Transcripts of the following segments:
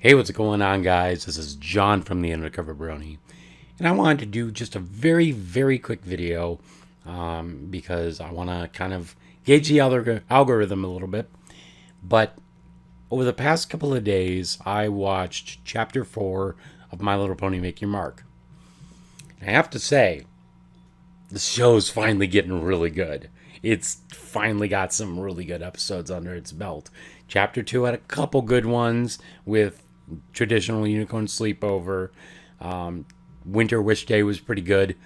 Hey, what's going on, guys? This is John from TheUndercoverBrony, and I wanted to do just a very, very quick video because I want to kind of gauge the algorithm a little bit. But over the past couple of days, I watched Chapter 4 of My Little Pony Make Your Mark. And I have to say, the show's finally getting really good. It's finally got some really good episodes under its belt. Chapter 2 had a couple good ones with traditional unicorn sleepover. Winter Wish Day was pretty good.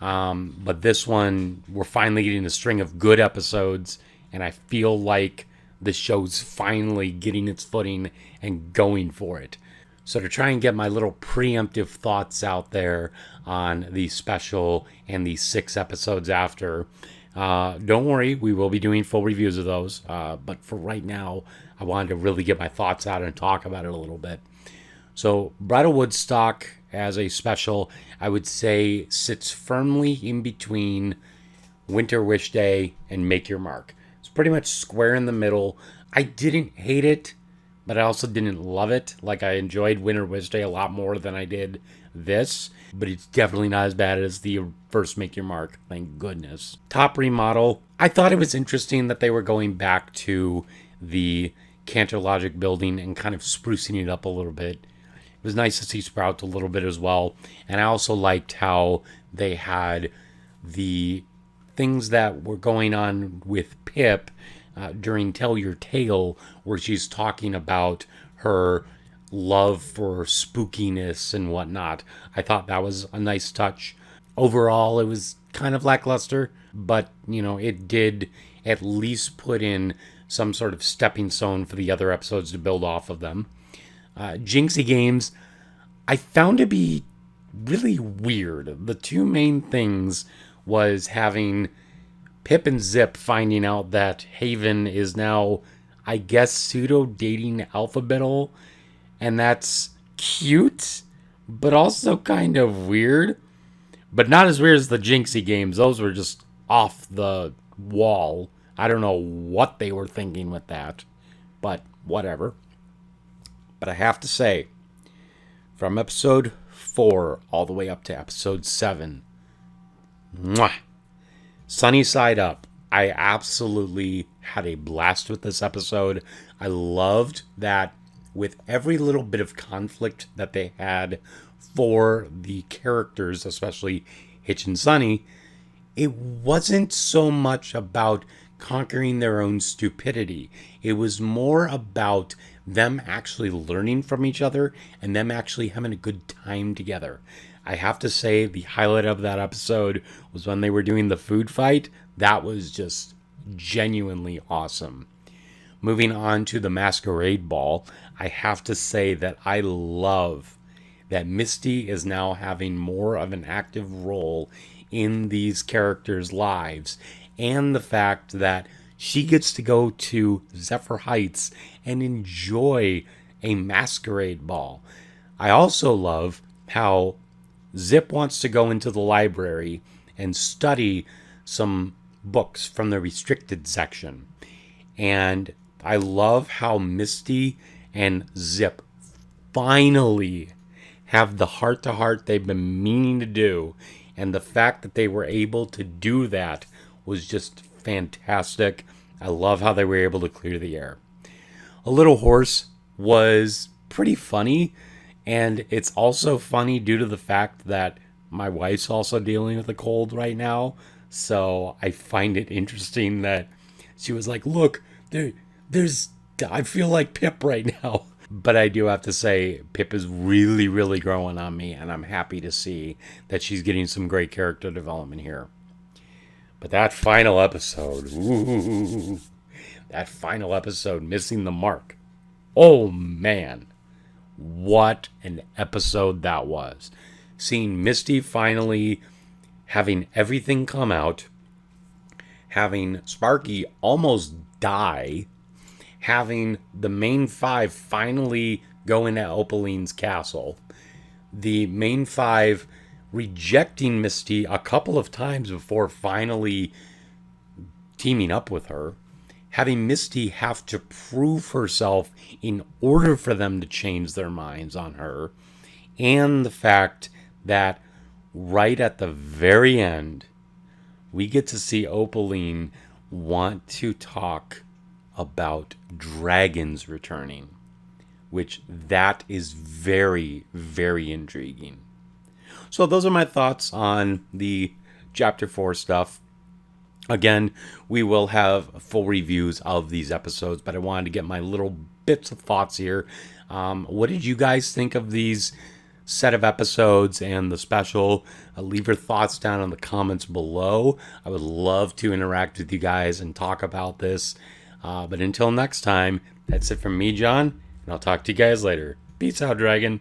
But this one, we're finally getting a string of good episodes, and I feel like the show's finally getting its footing and going for it. So to try and get my little preemptive thoughts out there on the special and the 6 episodes after, don't worry, we will be doing full reviews of those. But for right now, I wanted to really get my thoughts out and talk about it a little bit. So Bridlewood stock as a special, I would say, sits firmly in between Winter Wish Day and Make Your Mark. It's pretty much square in the middle. I didn't hate it, but I also didn't love it. Like, I enjoyed Winter Wish Day a lot more than I did this, but it's definitely not as bad as the first Make Your Mark, thank goodness. Top remodel, I thought it was interesting that they were going back to the Cantor Logic building and kind of sprucing it up a little bit. It was nice to see Sprout a little bit as well, and I also liked how they had the things that were going on with Pip during Tell Your Tale, where she's talking about her love for spookiness and whatnot. I thought that was a nice touch. Overall, it was kind of lackluster, but, it did at least put in some sort of stepping stone for the other episodes to build off of them. Jinxie Games, I found to be really weird. The two main things was having Pip and Zip finding out that Haven is now, I guess, pseudo-dating Alphabetal, and that's cute, but also kind of weird. But not as weird as the Jinxie Games. Those were just off the wall. I don't know what they were thinking with that, but whatever. But I have to say, from episode 4 all the way up to episode 7, mwah, sunny side up. I absolutely had a blast with this episode. I loved that with every little bit of conflict that they had for the characters, especially Hitch and Sunny, it wasn't so much about conquering their own stupidity. It was more about them actually learning from each other and them actually having a good time together. I have to say, the highlight of that episode was when they were doing the food fight. That was just genuinely awesome. Moving on to the masquerade ball, I have to say that I love that Misty is now having more of an active role in these characters' lives, and the fact that she gets to go to Zephyr Heights and enjoy a masquerade ball. I also love how Zip wants to go into the library and study some books from the restricted section. And I love how Misty and Zip finally have the heart-to-heart they've been meaning to do. And the fact that they were able to do that was just fantastic. I love how they were able to clear the air. A Little Horse was pretty funny, and it's also funny due to the fact that my wife's also dealing with a cold right now. So I find it interesting that she was like, look, I feel like Pip right now. But I do have to say, Pip is really, really growing on me, and I'm happy to see that she's getting some great character development here. But that final episode, that final episode, missing the mark. Oh man, what an episode that was. Seeing Misty finally having everything come out, having Sparky almost die, having the main 5 finally go into Opaline's castle, the main 5 rejecting Misty a couple of times before finally teaming up with her, having Misty have to prove herself in order for them to change their minds on her, and the fact that right at the very end, we get to see Opaline want to talk about dragons returning, which that is very, very intriguing. So those are my thoughts on the Chapter 4 stuff. Again, we will have full reviews of these episodes, but I wanted to get my little bits of thoughts here. What did you guys think of these set of episodes and the special? Leave your thoughts down in the comments below. I would love to interact with you guys and talk about this. But until next time, that's it from me, John, and I'll talk to you guys later. Peace out, Dragon.